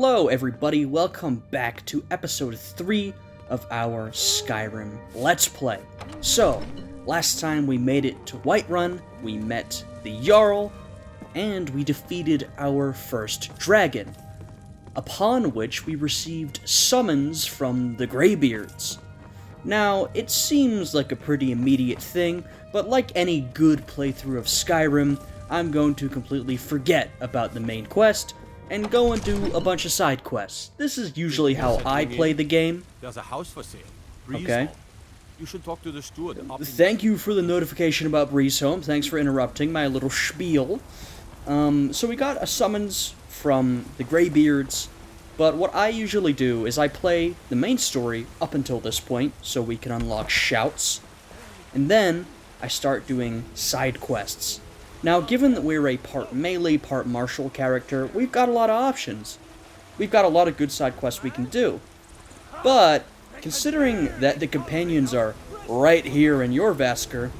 Hello everybody, welcome back to episode 3 of our Skyrim Let's Play. So, last time we made it to Whiterun, we met the Jarl, and we defeated our first dragon, upon which we received summons from the Greybeards. Now, it seems like a pretty immediate thing, but like any good playthrough of Skyrim, I'm going to completely forget about the main quest, and go and do a bunch of side quests. This is usually how I play the game. There's a house for sale. Okay. You should talk to the steward. Thank you for the notification about Breeze Home. Thanks for interrupting my little spiel. So we got a summons from the Greybeards, but what I usually do is I play the main story up until this point, so we can unlock shouts, and then I start doing side quests. Now, given that we're a part melee, part martial character, we've got a lot of options. We've got a lot of good side quests we can do. But, considering that the companions are right here in Jorrvaskr,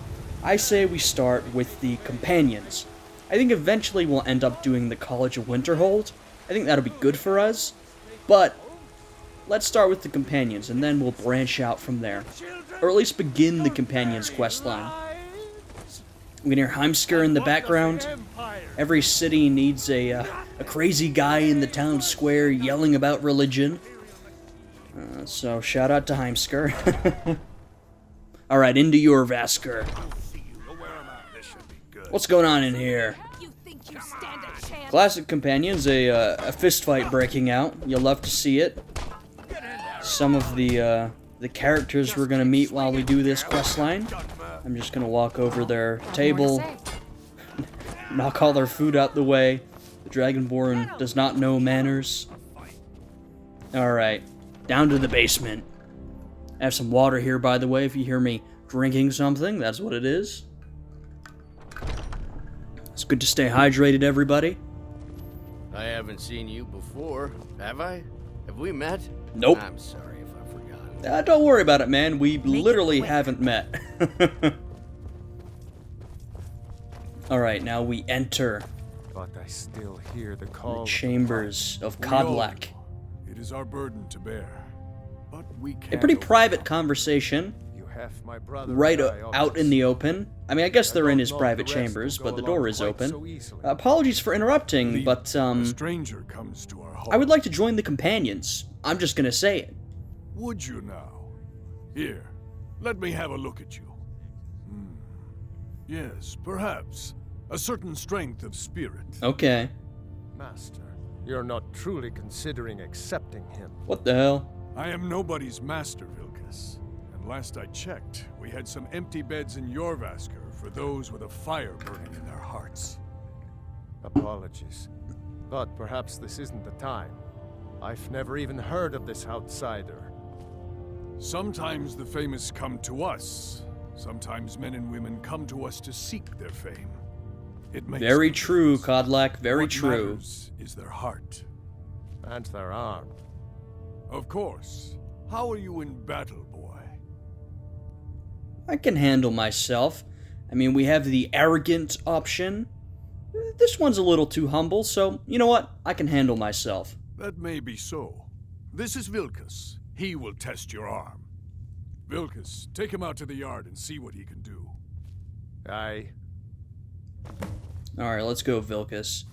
I say we start with the companions. I think eventually we'll end up doing the College of Winterhold. I think that'll be good for us. But, let's start with the companions, and then we'll branch out from there. Or at least begin the companions' questline. We can hear Heimskr in the background. Every city needs a crazy guy in the town square yelling about religion. So shout out to Heimskr. Alright, into Jorrvaskr. What's going on in here? Classic companions, a fist fight breaking out. You'll love to see it. Some of the characters we're gonna meet while we do this questline. I'm just gonna walk over their table, knock all their food out the way. The Dragonborn does not know manners. Alright, down to the basement. I have some water here, by the way. If you hear me drinking something, that's what it is. It's good to stay hydrated, everybody. I haven't seen you before, have I? Have we met? Nope. I'm sorry if I've forgotten. Don't worry about it, man. We literally haven't met. Alright, now we enter But I still hear the call the chambers of Kodlak. It is our burden to bear, but we can't. A pretty private conversation, You have my brother right and I out in the open. I mean, I guess they're in his private chambers, but the door is open. Apologies for interrupting, but, A stranger comes to our home. I would like to join the companions. I'm just gonna say it. Would you now? Here, let me have a look at you. Yes, perhaps. A certain strength of spirit. Okay. Master, you're not truly considering accepting him. What the hell? I am nobody's master, Vilkas. And last I checked, we had some empty beds in Jorrvaskr for those with a fire burning in their hearts. Apologies, but perhaps this isn't the time. I've never even heard of this outsider. Sometimes the famous come to us. Sometimes men and women come to us to seek their fame. It makes Very no true, difference. Kodlak, very What true. matters is their heart. And their arm. Of course. How are you in battle, boy? I can handle myself. I mean, we have the arrogant option. This one's a little too humble, so you know what? I can handle myself. That may be so. This is Vilkas. He will test your arm. Vilkas, take him out to the yard and see what he can do. Aye. Alright, let's go, Vilkas.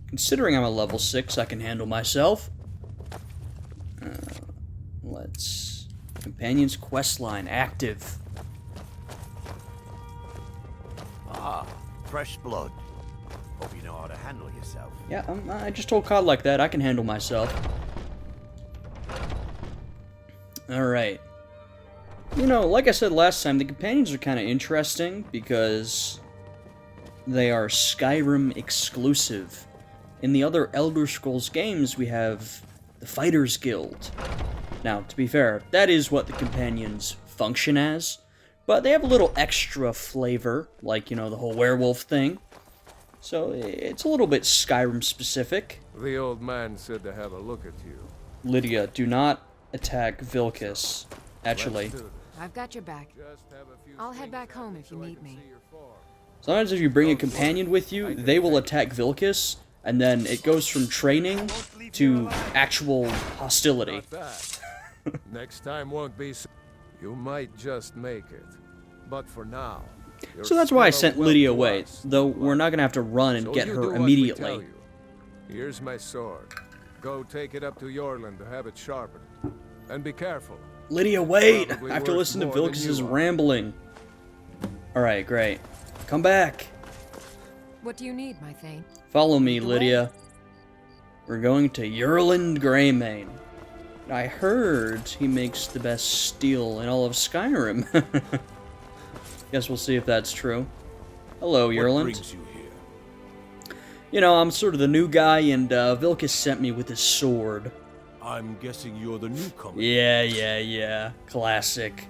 Considering I'm a level 6, I can handle myself. Let's... Companion's questline active. Ah, fresh blood. Hope you know how to handle yourself. Yeah, I just told COD like that. I can handle myself. Alright. You know, like I said last time, the companions are kind of interesting because they are Skyrim exclusive. In the other Elder Scrolls games, we have the Fighters Guild. Now, to be fair, that is what the companions function as, but they have a little extra flavor, like, you know, the whole werewolf thing. So, it's a little bit Skyrim specific. The old man said to have a look at you. Lydia, do not attack Vilkas. Actually, I've got your back. Just have a few I'll head swings back at home me if you so I need can me. see your form. Sometimes if you bring a companion with you, they will attack Vilcus, and then it goes from training to actual hostility. Not that. Next time won't be so. You might just make it. But for now. you're So that's why I still sent a Lydia welcome to away, us. though we're not gonna have to run and So get you her do what we immediately. tell you. Here's my sword. Go take it up to Yorland to have it sharpened. And be careful. Lydia, wait! Probably I have to worth listen to more than Vilcus's you are. rambling. Alright, great. Come back. What do you need, my Thane? Follow me, Lydia. We're going to Yorland Greymane. I heard he makes the best steel in all of Skyrim. Guess we'll see if that's true. Hello, What Yorland. brings you here? You know, I'm sort of the new guy, and Vilcus sent me with his sword. I'm guessing you're the newcomer. Yeah. Classic.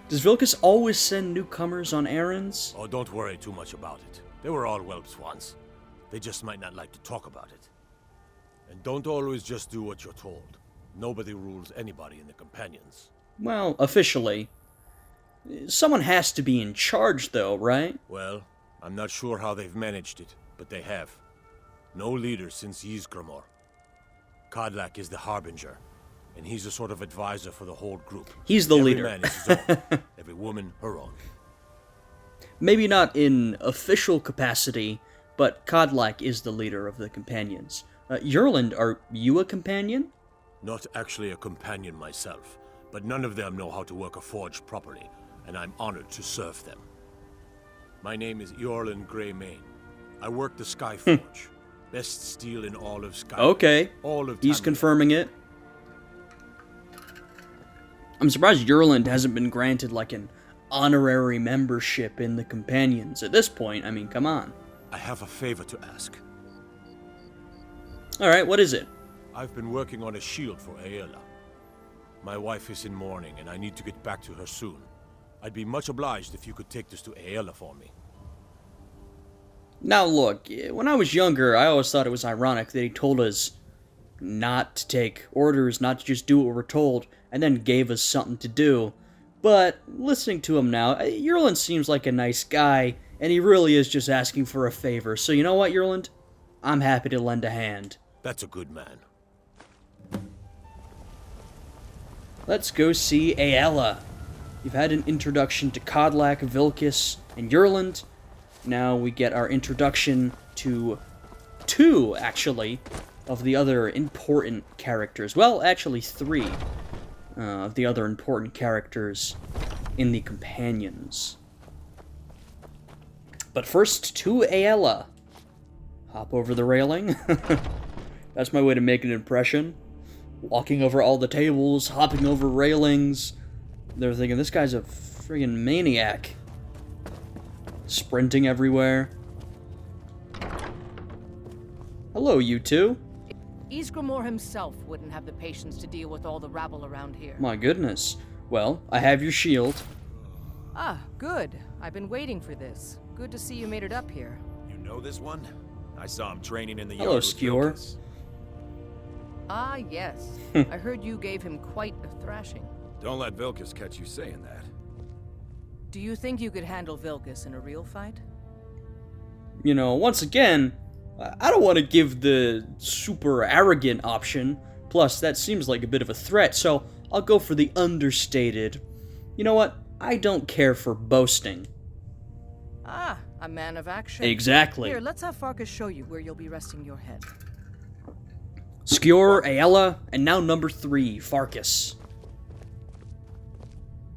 Does Vilcus always send newcomers on errands? Oh, don't worry too much about it. They were all whelps once. They just might not like to talk about it. And don't always just do what you're told. Nobody rules anybody in the Companions. Well, officially. Someone has to be in charge, though, right? Well, I'm not sure how they've managed it, but they have. No leader since Ysgramor. Kodlak is the Harbinger, and he's a sort of advisor for the whole group. He's the Every leader. man is his own. Every woman, her own. Maybe not in official capacity, but Kodlak is the leader of the companions. Yorland, are you a companion? Not actually a companion myself, but none of them know how to work a forge properly, and I'm honored to serve them. My name is Yorland Greymane. I work the Skyforge. Best steel in all of Skyrim. Okay, All of he's Tamriel. confirming it. I'm surprised Yorland hasn't been granted, like, an honorary membership in the companions. At this point, I mean, come on. I have a favor to ask. Alright, what is it? I've been working on a shield for Aela. My wife is in mourning, and I need to get back to her soon. I'd be much obliged if you could take this to Aela for me. Now look, when I was younger, I always thought it was ironic that he told us not to take orders, not to just do what we're told, and then gave us something to do. But listening to him now, Yorland seems like a nice guy, and he really is just asking for a favor. So you know what, Yorland? I'm happy to lend a hand. That's a good man. Let's go see Aela. You've had an introduction to Kodlak, Vilcus, and Yorland. Now we get our introduction to two, actually, of the other important characters. Well, actually three of the other important characters in the Companions. But first, to Aela. Hop over the railing. That's my way to make an impression. Walking over all the tables, hopping over railings. They're thinking, this guy's a friggin' maniac. Sprinting everywhere. Hello, you two. Ysgramor himself wouldn't have the patience to deal with all the rabble around here. My goodness. Well, I have your shield. Ah, good. I've been waiting for this. Good to see you made it up here. You know this one? I saw him training in the Hello, yard with Skewer. Vilcus. Ah, yes. I heard you gave him quite a thrashing. Don't let Vilcus catch you saying that. Do you think you could handle Vilcus in a real fight? You know, once again, I don't want to give the super arrogant option. Plus, that seems like a bit of a threat, so I'll go for the understated. You know what? I don't care for boasting. Ah, a man of action. Exactly. Here, let's have Farkas show you where you'll be resting your head. Skewer, Aela, and now number 3, Farkas.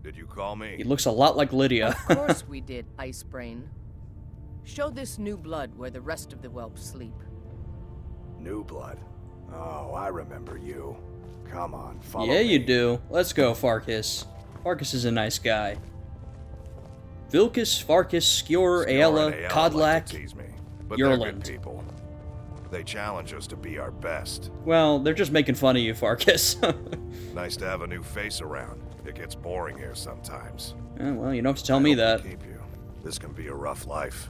Did you call He me? looks a lot like Lydia. Of course we did, Icebrain. Show this new blood where the rest of the whelps sleep. New blood. Oh, I remember you. Come on, follow Yeah, me. you do. Let's go, Farkas. Farkas is a nice guy. Vilcus, Farkas, Skewer, Skewer and Aela, like Kodlak, to tease me, but they're good Yorland. people. They challenge us to be our best. Well, they're just making fun of you, Farkas. Nice to have a new face around. It gets boring here sometimes. Well, you don't have to tell I me hope we that. keep you. This can be a rough life.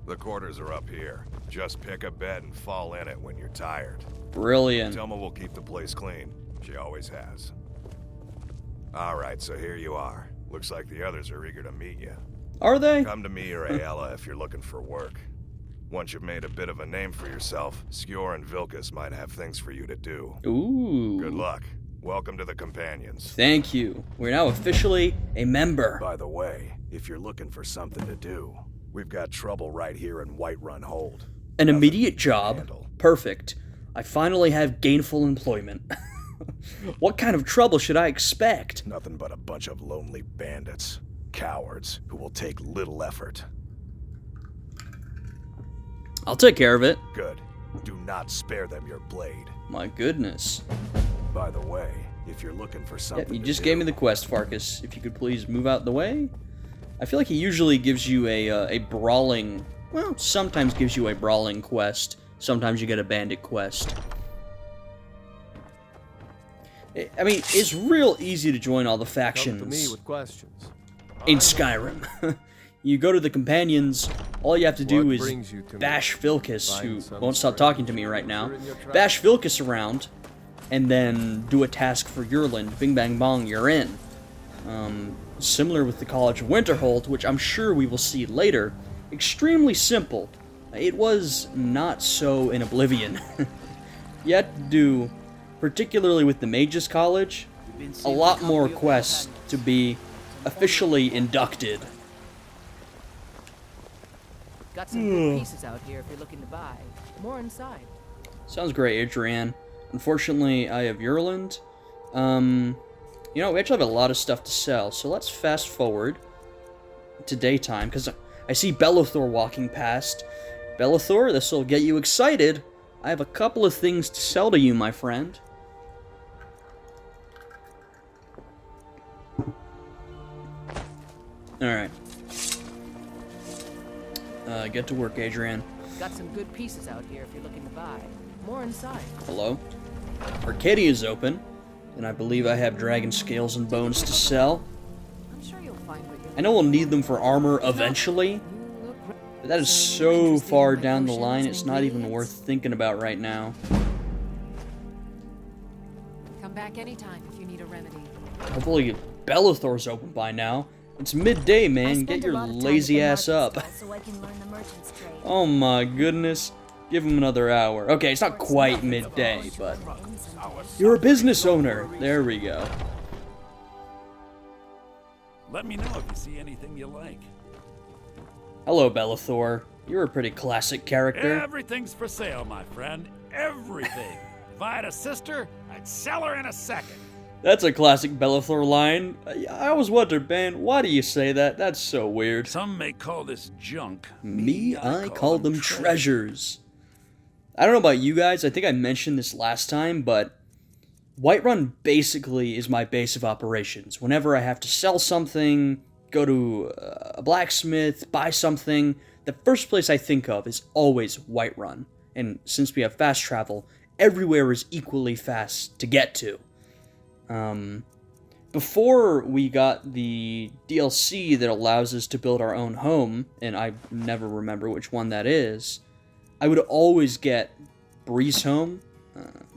The quarters are up here. Just pick a bed and fall in it when you're tired. Brilliant. Telma will keep the place clean. She always has. All right, so here you are. Looks like the others are eager to meet you. Are they? Come to me or Ayala if you're looking for work. Once you've made a bit of a name for yourself, Skjor and Vilkas might have things for you to do. Ooh. Good luck. Welcome to the Companions. Thank you. We're now officially a member. By the way, if you're looking for something to do, we've got trouble right here in Whiterun Hold. An Nothing immediate to job. handle. Perfect. I finally have gainful employment. What kind of trouble should I expect? Nothing but a bunch of lonely bandits. Cowards who will take little effort. I'll take care of it. Good. Do not spare them your blade. My goodness. By the way, if you're looking for something Yep, you to just do, gave me the quest, Farkas. If you could please move out the way. I feel like he usually gives you a brawling... Well, sometimes gives you a brawling quest. Sometimes you get a bandit quest. I mean, it's real easy to join all the Come factions to me with questions. in Skyrim. You go to the Companions, all you have to do What is brings you to me? bash Vilkas, Find who some won't stop talking to me right now, bash Vilkas around, and then do a task for Yurland. Bing bang bong, you're in. Similar with the College of Winterhold, which I'm sure we will see later. Extremely simple. It was not so in Oblivion. You had to do, particularly with the Mages College, a lot more quests to be officially inducted. Got some good pieces out here if you're looking to buy. More inside. Sounds great, Adrian. Unfortunately, I have Yurland. You know, we actually have a lot of stuff to sell, so let's fast forward to daytime, because I see Bellothor walking past. Bellothor, this will get you excited. I have a couple of things to sell to you, my friend. Alright. Get to work, Adrian. Got some good pieces out here if you're looking to buy. More inside. Hello? Arcadia is open, and I believe I have dragon scales and bones to sell. I'm sure you'll find what you're I know we'll need them for armor eventually, but that is so far down the line, it's not even worth thinking about right now. Come back anytime if you need a remedy. Hopefully Bellothor's open by now. It's midday, man. Get your lazy ass up. Oh my goodness. Give him another hour. Okay, it's not quite midday, but... You're a business owner. There we go. Let me know if you see anything you like. Hello, Bellothor. You're a pretty classic character. Everything's for sale, my friend. Everything. If I had a sister, I'd sell her in a second. That's a classic Bellothor line. I always wondered, man, why do you say that? That's so weird. Some may call this junk. Me, I call them treasures. I don't know about you guys, I think I mentioned this last time, but Whiterun basically is my base of operations. Whenever I have to sell something, go to a blacksmith, buy something, the first place I think of is always Whiterun. And since we have fast travel, everywhere is equally fast to get to. Before we got the DLC that allows us to build our own home, and I never remember which one that is, I would always get Breeze Home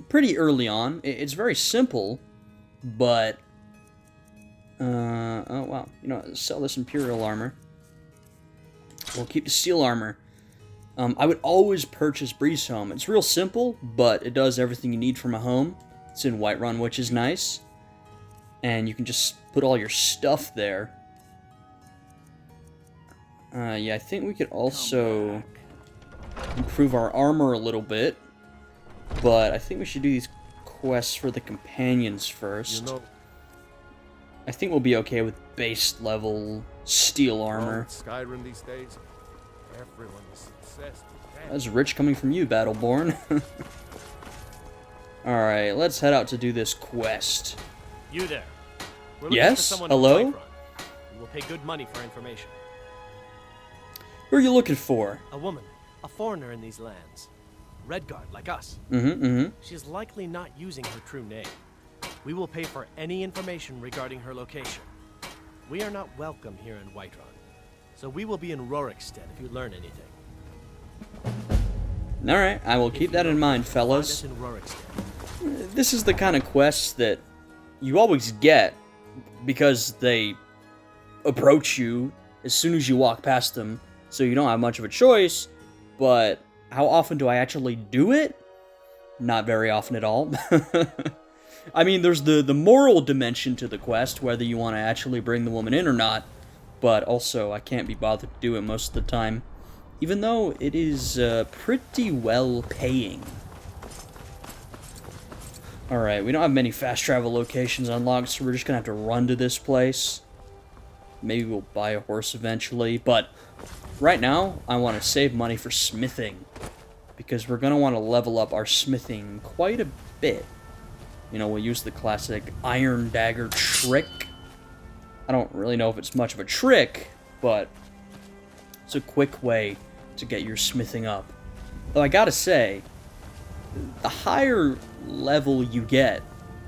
pretty early on. It's very simple, but... oh, wow. You know, sell this Imperial armor. We'll keep the Steel armor. I would always purchase Breeze Home. It's real simple, but it does everything you need from a home. It's in Whiterun, which is nice. And you can just put all your stuff there. Yeah, I think we could also improve our armor a little bit. But I think we should do these quests for the Companions first. You know, I think we'll be okay with base level steel armor. Skyrim these days, everyone is obsessed with that. That's rich coming from you, Battleborn. Alright, let's head out to do this quest. You there. We're Yes? looking for someone Hello? from Whiterun. We will pay good money for information. Who are you looking for? A woman, a foreigner in these lands. Redguard, like us. She is likely not using her true name. We will pay for any information regarding her location. We are not welcome here in Whiterun, so we will be in Rorikstead if you learn anything. Alright, I will keep that in mind, fellas. Find us in Rorikstead. This is the kind of quests that you always get because they approach you as soon as you walk past them, so you don't have much of a choice. But how often do I actually do it? Not very often at all. I mean, there's the moral dimension to the quest, whether you want to actually bring the woman in or not, but also I can't be bothered to do it most of the time, even though it is pretty well paying. Alright, we don't have many fast travel locations unlocked, so we're just gonna have to run to this place. Maybe we'll buy a horse eventually, but right now, I want to save money for smithing, because we're gonna want to level up our smithing quite a bit. You know, we'll use the classic iron dagger trick. I don't really know if it's much of a trick, but it's a quick way to get your smithing up. Though I gotta say, the higher level you get,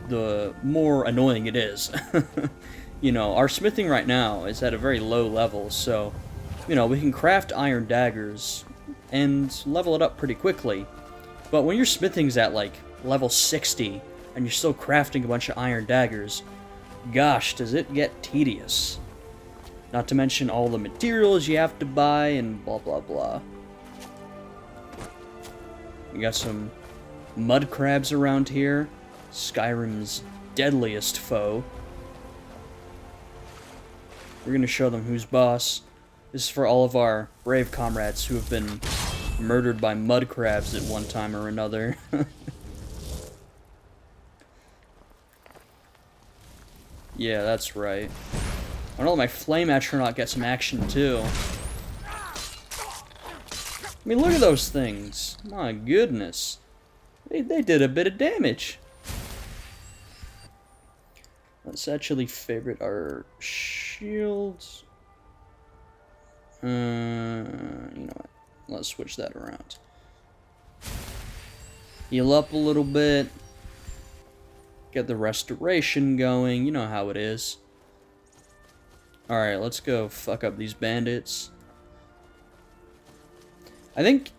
the more annoying it is. You know, our smithing right now is at a very low level, so, you know, we can craft iron daggers and level it up pretty quickly. But when your smithing's at, like, level 60, and you're still crafting a bunch of iron daggers, gosh, does it get tedious. Not to mention all the materials you have to buy and blah blah blah. We got some mud crabs around here, Skyrim's deadliest foe. We're gonna show them who's boss. This is for all of our brave comrades who have been murdered by mud crabs at one time or another. Yeah, that's right. I want to let my flame astronaut get some action, too. I mean, look at those things. My goodness. They did a bit of damage. Let's actually favorite our shields. You know what? Let's switch that around. Heal up a little bit. Get the restoration going, you know how it is. Alright, let's go fuck up these bandits. I think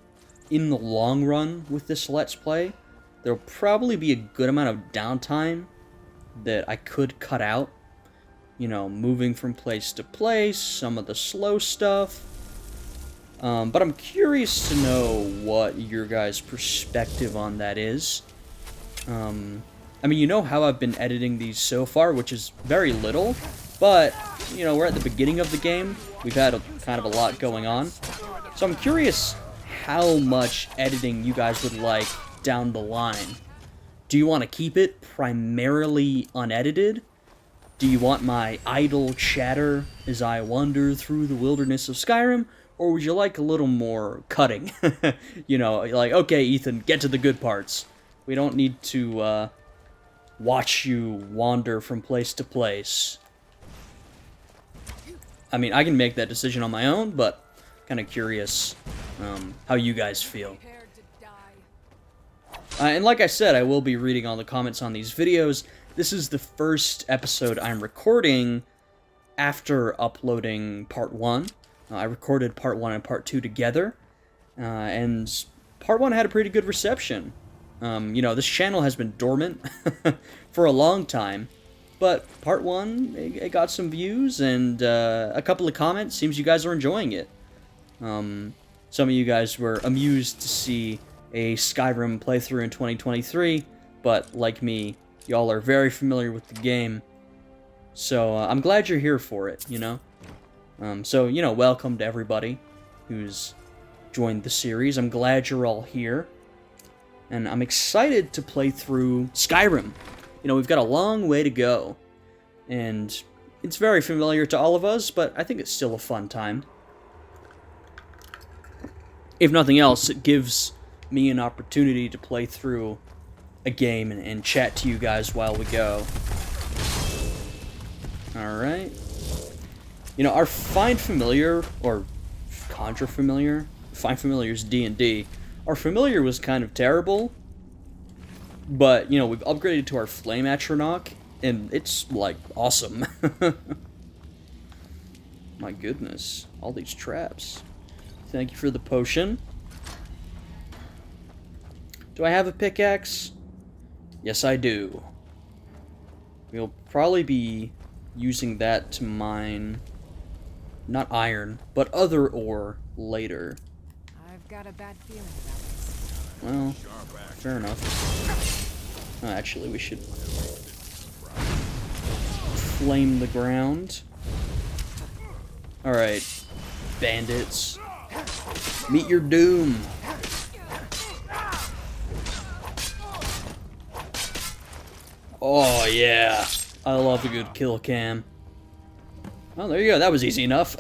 in the long run with this Let's Play, there'll probably be a good amount of downtime that I could cut out. You know, moving from place to place, some of the slow stuff. But I'm curious to know what your guys' perspective on that is. I mean, you know how I've been editing these so far, which is very little, but, you know, we're at the beginning of the game. We've had kind of a lot going on. So I'm curious how much editing you guys would like down the line. Do you want to keep it primarily unedited? Do you want my idle chatter as I wander through the wilderness of Skyrim? Or would you like a little more cutting? You know, like, okay, Ethan, get to the good parts. We don't need to, watch you wander from place to place. I mean, I can make that decision on my own, but kind of curious how you guys feel. And like I said, I will be reading all the comments on these videos. This is the first episode I'm recording after uploading part 1. I recorded part 1 and part 2 together, and part 1 had a pretty good reception. You know, this channel has been dormant for a long time, but part 1, it got some views and a couple of comments. Seems you guys are enjoying it. Some of you guys were amused to see a Skyrim playthrough in 2023, but like me, y'all are very familiar with the game, so I'm glad you're here for it, you know? So, you know, welcome to everybody who's joined the series. I'm glad you're all here. And I'm excited to play through Skyrim. You know, we've got a long way to go. And it's very familiar to all of us, but I think it's still a fun time. If nothing else, it gives me an opportunity to play through a game and chat to you guys while we go. Alright. You know, our Find Familiar, or Conjure Familiar, Find Familiar's D&D, our Familiar was kind of terrible, but, you know, we've upgraded to our Flame Atronach, and it's, like, awesome. My goodness, all these traps. Thank you for the potion. Do I have a pickaxe? Yes, I do. We'll probably be using that to mine not iron, but other ore later. I've got a bad feeling about this. Well, fair enough. Actually, we should flame the ground. Alright, bandits. Meet your doom. Oh, yeah. I love a good kill cam. Oh, there you go. That was easy enough.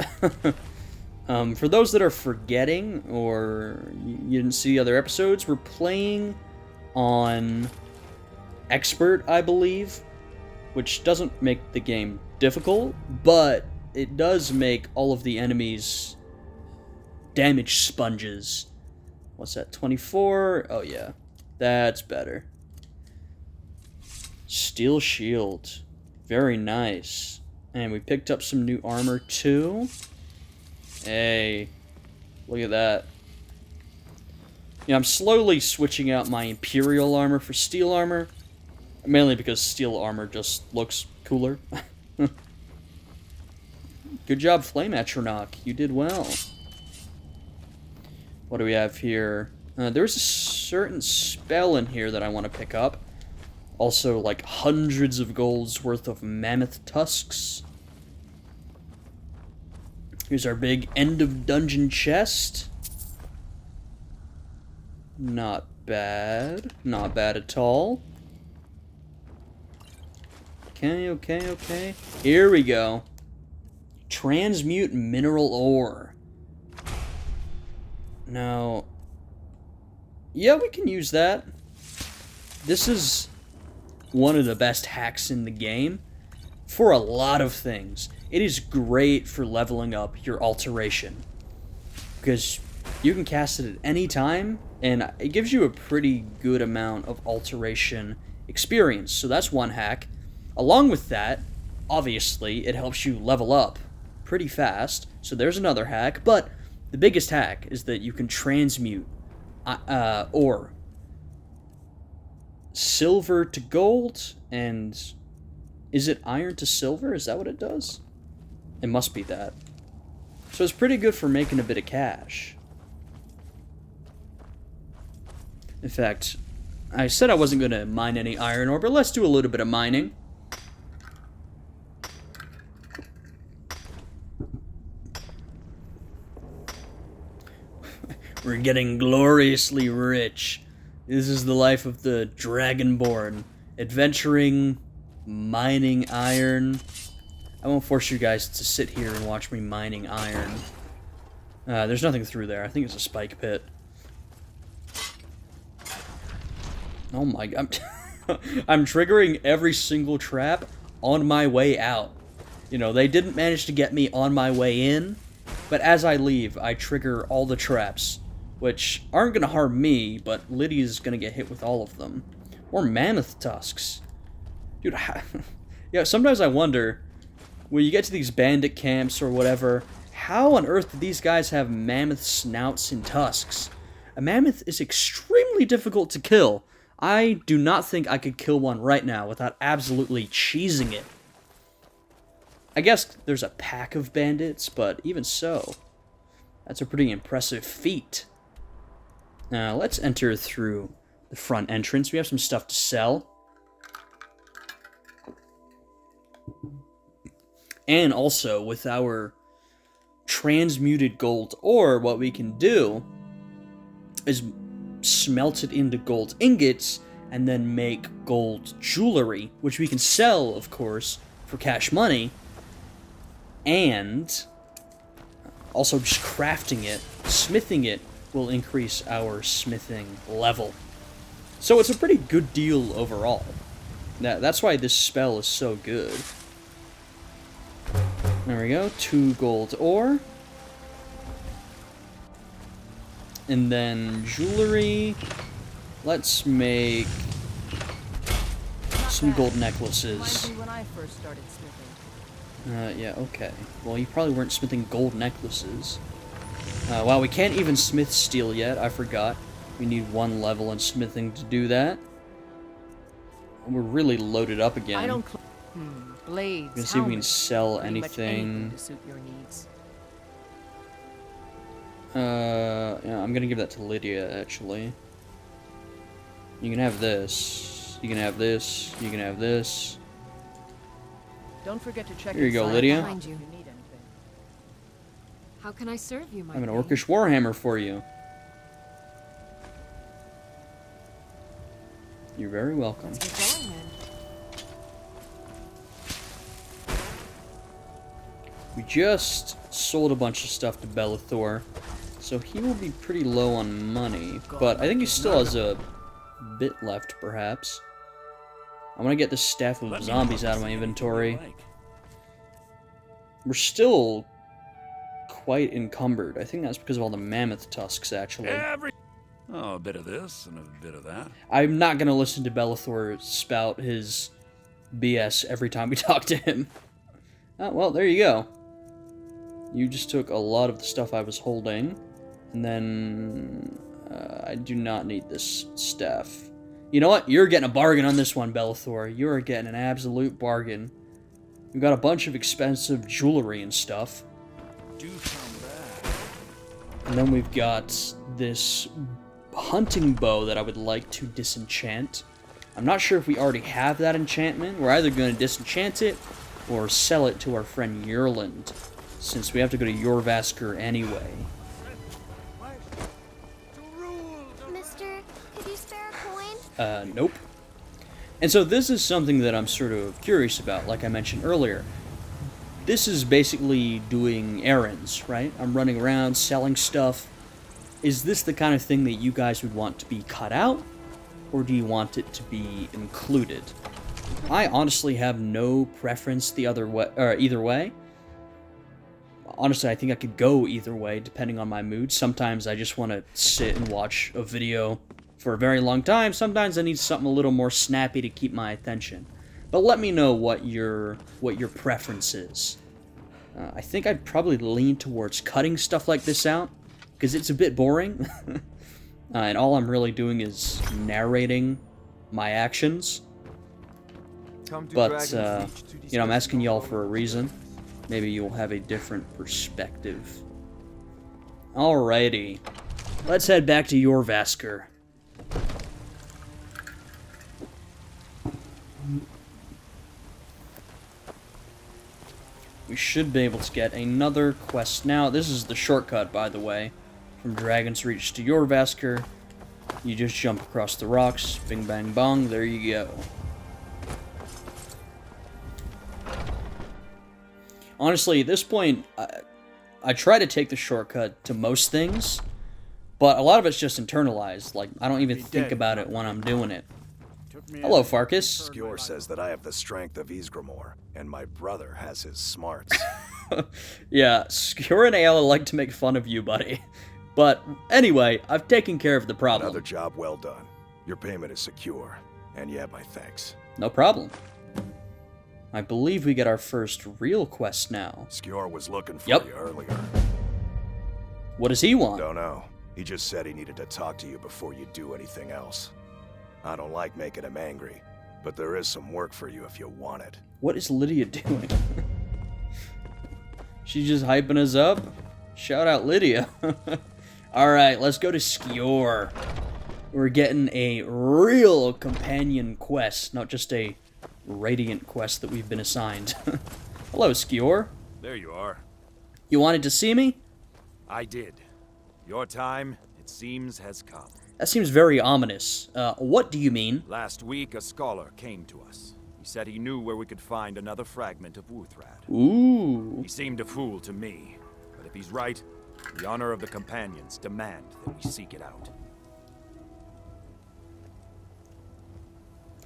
For those that are forgetting, or you didn't see other episodes, we're playing on Expert, I believe, which doesn't make the game difficult, but it does make all of the enemies damage sponges. What's that, 24? Oh, yeah. That's better. Steel shield. Very nice. And we picked up some new armor, too. Hey. Look at that. Yeah, I'm slowly switching out my Imperial armor for steel armor. Mainly because steel armor just looks cooler. Good job, Flame Atronach. You did well. What do we have here? There's a certain spell in here that I want to pick up. Also, like, hundreds of gold's worth of mammoth tusks. Here's our big end of dungeon chest. Not bad. Not bad at all. Okay. Here we go. Transmute mineral ore. Now, yeah, we can use that. This is one of the best hacks in the game for a lot of things. It is great for leveling up your alteration, because you can cast it at any time, and it gives you a pretty good amount of alteration experience. So that's one hack. Along with that, obviously, it helps you level up pretty fast. So there's another hack, but the biggest hack is that you can transmute ore. Silver to gold, and is it iron to silver? Is that what it does? It must be that. So it's pretty good for making a bit of cash. In fact, I said I wasn't going to mine any iron ore, but let's do a little bit of mining. We're getting gloriously rich. This is the life of the Dragonborn. Adventuring, mining iron. I won't force you guys to sit here and watch me mining iron. There's nothing through there. I think it's a spike pit. Oh my god. I'm triggering every single trap on my way out. You know, they didn't manage to get me on my way in, but as I leave, I trigger all the traps, which aren't going to harm me, but Lydia's going to get hit with all of them. Or mammoth tusks. Dude, yeah, sometimes I wonder, when you get to these bandit camps or whatever, how on earth do these guys have mammoth snouts and tusks? A mammoth is extremely difficult to kill. I do not think I could kill one right now without absolutely cheesing it. I guess there's a pack of bandits, but even so, that's a pretty impressive feat. Now, let's enter through the front entrance. We have some stuff to sell. And also, with our transmuted gold ore, what we can do is smelt it into gold ingots and then make gold jewelry, which we can sell, of course, for cash money. And also just crafting it, smithing it, will increase our smithing level. So it's a pretty good deal overall. That's why this spell is so good. There we go, 2 gold ore. And then jewelry. Let's make some gold necklaces. When I first started smithing. Yeah, okay. Well, you probably weren't smithing gold necklaces. Wow, we can't even smith steel yet. I forgot. We need 1 level in smithing to do that. We're really loaded up again. I don't blades. Let's see if we can sell pretty much anything. to suit your needs. Yeah, I'm gonna give that to Lydia, actually. You can have this. You can have this. You can have this. Don't forget to check Here you go, inside Lydia. behind you. How can I serve you, my I have an friend? orcish warhammer for you. You're very welcome. Let's get going, then. We just sold a bunch of stuff to Bellathor, so he will be pretty low on money, but I think he still has a bit left, perhaps. I'm gonna get this staff of zombies out of my inventory. We're still quite encumbered. I think that's because of all the mammoth tusks, actually. Oh, a bit of this and a bit of that. I'm not gonna listen to Bellathor spout his BS every time we talk to him. Oh, well, there you go. You just took a lot of the stuff I was holding, and then I do not need this staff. You know what? You're getting a bargain on this one, Bellathor. You're getting an absolute bargain. We've got a bunch of expensive jewelry and stuff. And then we've got this hunting bow that I would like to disenchant. I'm not sure if we already have that enchantment. We're either going to disenchant it or sell it to our friend Yerland, since we have to go to Jorvaskr anyway. Mister, could you spare a coin? Nope. And so this is something that I'm sort of curious about, like I mentioned earlier. This is basically doing errands, right? I'm running around selling stuff. Is this the kind of thing that you guys would want to be cut out, or do you want it to be included? I honestly have no preference the other way, or either way. Honestly, I think I could go either way, depending on my mood. Sometimes I just want to sit and watch a video for a very long time. Sometimes I need something a little more snappy to keep my attention. But let me know what your preference is. I think I'd probably lean towards cutting stuff like this out, because it's a bit boring. And all I'm really doing is narrating my actions. But, you know, I'm asking y'all for a reason. Maybe you'll have a different perspective. Alrighty. Let's head back to Jorvaskr. We should be able to get another quest now. This is the shortcut, by the way. From Dragon's Reach to Jorvaskr. You just jump across the rocks. Bing, bang, bong. There you go. Honestly, at this point, I try to take the shortcut to most things, but a lot of it's just internalized. Like, I don't even think about it when I'm doing it. Hello, Farkas. Skjor says that I have the strength of Ysgramor, and my brother has his smarts. Yeah, Skjor and Ayla like to make fun of you, buddy. But anyway, I've taken care of the problem. Another job well done. Your payment is secure, and you have my thanks. No problem. I believe we get our first real quest now. Skjor was looking for you earlier. What does he want? Don't know. He just said he needed to talk to you before you do anything else. I don't like making him angry, but there is some work for you if you want it. What is Lydia doing? She's just hyping us up? Shout out Lydia. Alright, let's go to Skjor. We're getting a real companion quest, not just a radiant quest that we've been assigned. Hello, Skjor. There you are. You wanted to see me? I did. Your time, it seems, has come. That seems very ominous. What do you mean? Last week, a scholar came to us. He said he knew where we could find another fragment of Wuthrad. Ooh. He seemed a fool to me, but if he's right, the honor of the companions demand that we seek it out.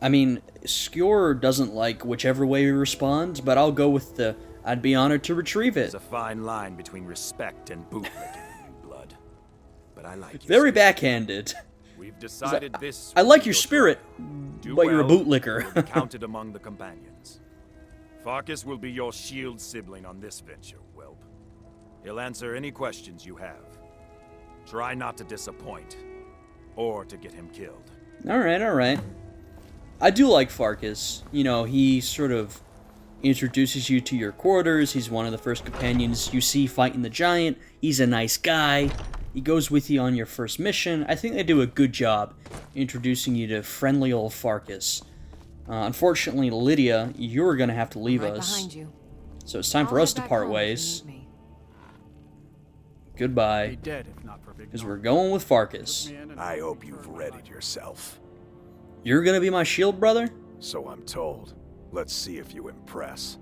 I mean, Skjor doesn't like whichever way we respond, but I'll go with the I'd be honored to retrieve it. There's a fine line between respect and bootlicking, you blood. But I like you. Very backhanded. We've decided this. I like your spirit, Do but you're a well, bootlicker. you'll be counted among the companions. Farkas will be your shield sibling on this venture, whelp. He'll answer any questions you have. Try not to disappoint, or to get him killed. Alright, alright. I do like Farkas. You know, he sort of introduces you to your quarters. He's one of the first companions you see fighting the giant. He's a nice guy. He goes with you on your first mission. I think they do a good job introducing you to friendly old Farkas. Unfortunately, Lydia, you're going to have to leave Right us. behind you. So it's time for I'll us head to back part home if you ways. need me. Goodbye. Be dead if not for Big Because Nog. we're going with Farkas. I hope you've readied yourself. You're going to be my shield, brother? So I'm told. Let's see if you impress.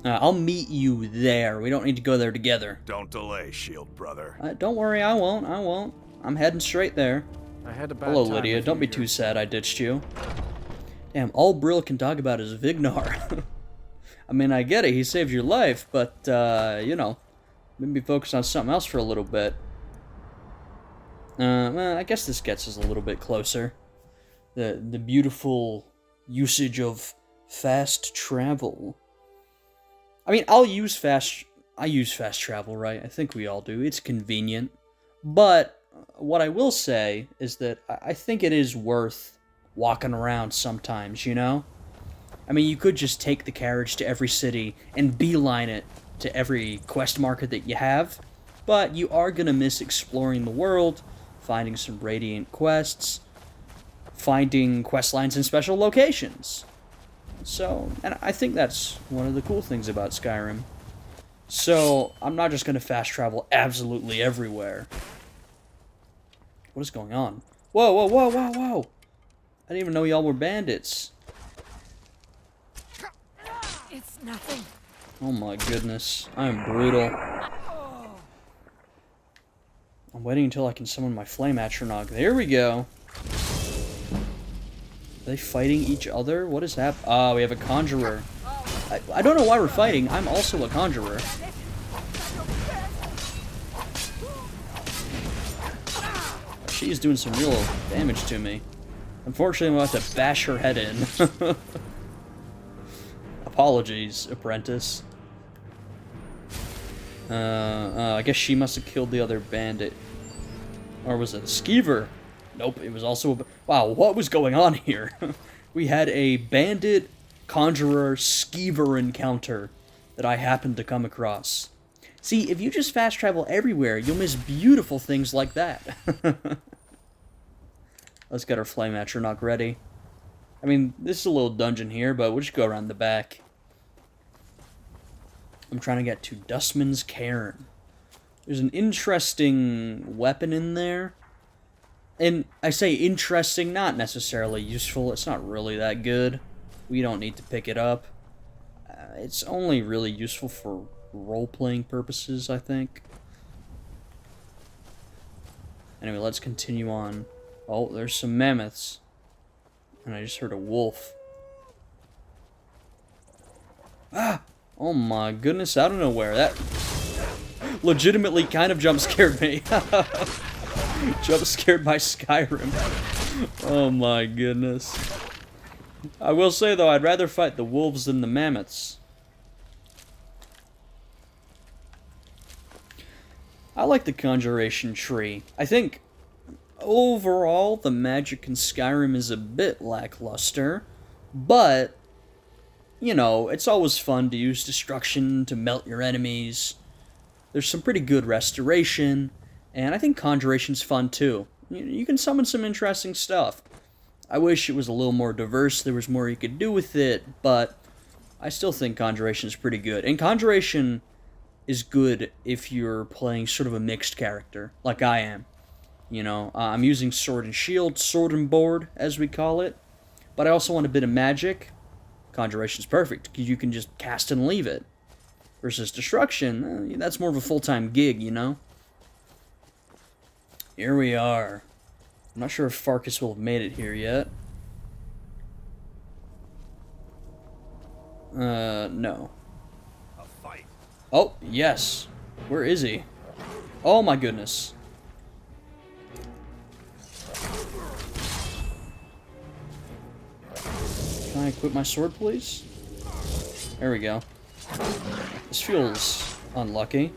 I'll meet you there. We don't need to go there together. Don't delay, shield brother. Don't worry, I won't. I'm heading straight there. I had a bad Hello, time Lydia. with Don't you be here. too sad I ditched you. Damn, all Brill can talk about is Vignar. I mean, I get it. He saved your life, but, you know, maybe focus on something else for a little bit. Well, I guess this gets us a little bit closer. The beautiful usage of fast travel. I mean, I use fast travel, right? I think we all do. It's convenient. But what I will say is that I think it is worth walking around sometimes, you know? I mean, you could just take the carriage to every city and beeline it to every quest marker that you have, but you are going to miss exploring the world, finding some Radiant quests, finding quest lines in special locations. So, and I think that's one of the cool things about Skyrim. So, I'm not just going to fast travel absolutely everywhere. What is going on? Whoa, whoa, whoa, whoa, whoa! I didn't even know y'all were bandits. It's nothing. Oh my goodness, I am brutal. I'm waiting until I can summon my Flame Atronach. There we go. Are they fighting each other? What is happening? Ah, we have a Conjurer. I don't know why we're fighting. I'm also a Conjurer. She's doing some real damage to me. Unfortunately, I'm about to bash her head in. Apologies, apprentice. I guess she must have killed the other bandit. Or was it a skeever? Nope, it was also a... Wow, what was going on here? We had a bandit, conjurer, skeever encounter that I happened to come across. See, if you just fast travel everywhere, you'll miss beautiful things like that. Let's get our Flame Atronach ready. I mean, this is a little dungeon here, but we'll just go around the back. I'm trying to get to Dustman's Cairn. There's an interesting weapon in there. And I say interesting, not necessarily useful. It's not really that good. We don't need to pick it up. It's only really useful for role-playing purposes, I think. Anyway, let's continue on. Oh, there's some mammoths. And I just heard a wolf. Ah! Oh my goodness, out of nowhere. That legitimately kind of jump scared me. Jump scared by Skyrim. Oh my goodness. I will say though, I'd rather fight the wolves than the mammoths. I like the Conjuration Tree. I think overall the magic in Skyrim is a bit lackluster, but you know, it's always fun to use destruction to melt your enemies. There's some pretty good restoration, and I think Conjuration's fun too. You can summon some interesting stuff. I wish it was a little more diverse, there was more you could do with it, but I still think Conjuration's pretty good. And Conjuration is good if you're playing sort of a mixed character, like I am. You know, I'm using Sword and Shield, Sword and Board, as we call it, but I also want a bit of magic. Conjuration's perfect, because you can just cast and leave it. Versus Destruction, that's more of a full-time gig, you know? Here we are. I'm not sure if Farkas will have made it here yet. No. A fight. Oh, yes. Where is he? Oh my goodness. Can I equip my sword, please? There we go. This feels unlucky.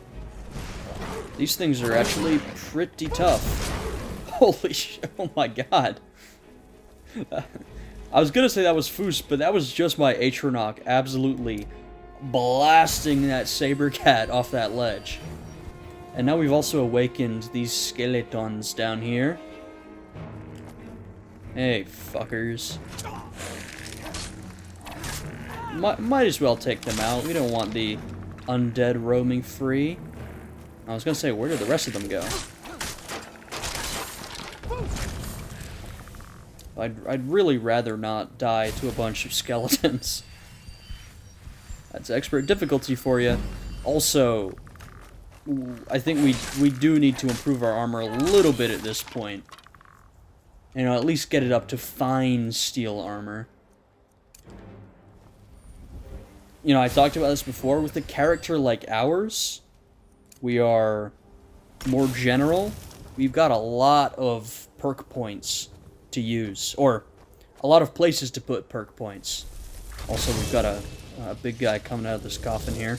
These things are actually pretty tough. Holy shit, oh my god. I was gonna say that was Foos, but that was just my Atronach absolutely blasting that saber cat off that ledge. And now we've also awakened these skeletons down here. Hey, fuckers. Might as well take them out. We don't want the undead roaming free. I was gonna say, where did the rest of them go? I'd really rather not die to a bunch of skeletons. That's expert difficulty for you. Also, I think we do need to improve our armor a little bit at this point. You know, at least get it up to fine steel armor. You know, I talked about this before. With a character like ours, we are more general. We've got a lot of perk points to use, or a lot of places to put perk points. Also, we've got a big guy coming out of this coffin here.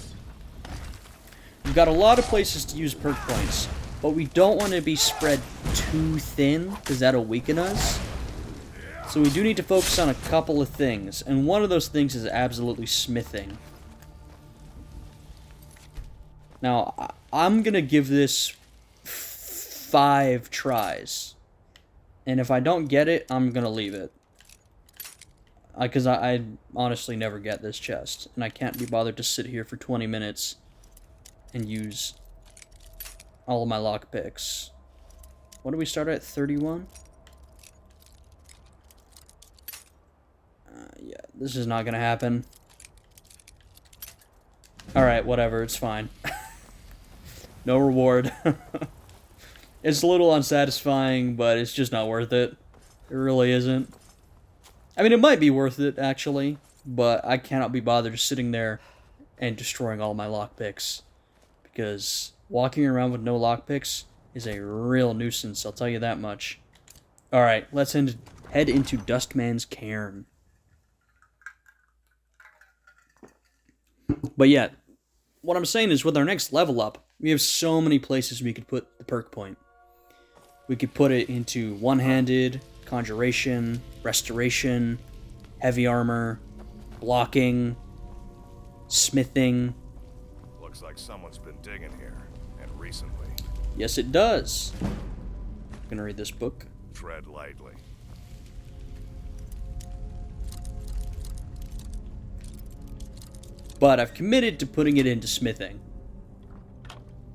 We've got a lot of places to use perk points, but we don't want to be spread too thin, because that'll weaken us. So we do need to focus on a couple of things, and one of those things is absolutely smithing. Now, I'm going to give this 5 tries. And if I don't get it, I'm going to leave it. Because I honestly never get this chest. And I can't be bothered to sit here for 20 minutes and use all of my lockpicks. What do we start at? 31? Yeah, this is not going to happen. Alright, whatever, it's fine. No reward. It's a little unsatisfying, but it's just not worth it. It really isn't. I mean, it might be worth it, actually, but I cannot be bothered just sitting there and destroying all my lockpicks. Because walking around with no lockpicks is a real nuisance, I'll tell you that much. Alright, let's head into Dustman's Cairn. But yeah, what I'm saying is with our next level up, we have so many places we could put the perk point. We could put it into one-handed, conjuration, restoration, heavy armor, blocking, smithing. Looks like someone's been digging here, and recently. Yes, it does. I'm gonna read this book. Tread lightly. But I've committed to putting it into smithing.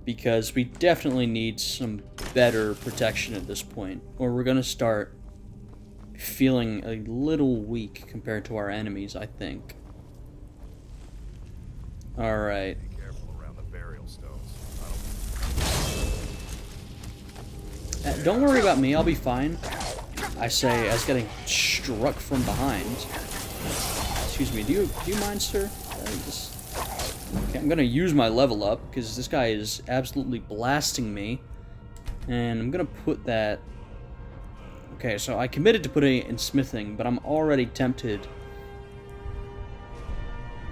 Because we definitely need some better protection at this point, or we're gonna start feeling a little weak compared to our enemies, I think. Alright. Be careful around the burial stones. Don't worry about me, I'll be fine. I say, as getting struck from behind. Excuse me, do you mind, sir? Okay, I'm gonna use my level up, because this guy is absolutely blasting me. And I'm gonna put that... Okay, so I committed to putting it in smithing, but I'm already tempted.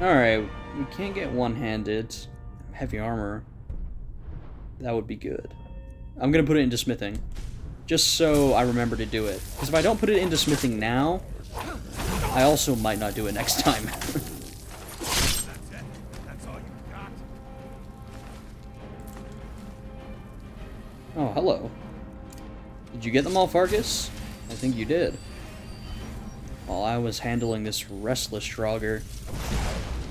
Alright, we can't get one-handed. Heavy armor. That would be good. I'm gonna put it into smithing. Just so I remember to do it. Because if I don't put it into smithing now, I also might not do it next time. Oh, hello. Did you get them all, Fargus? I think you did. While I was handling this restless Draugr.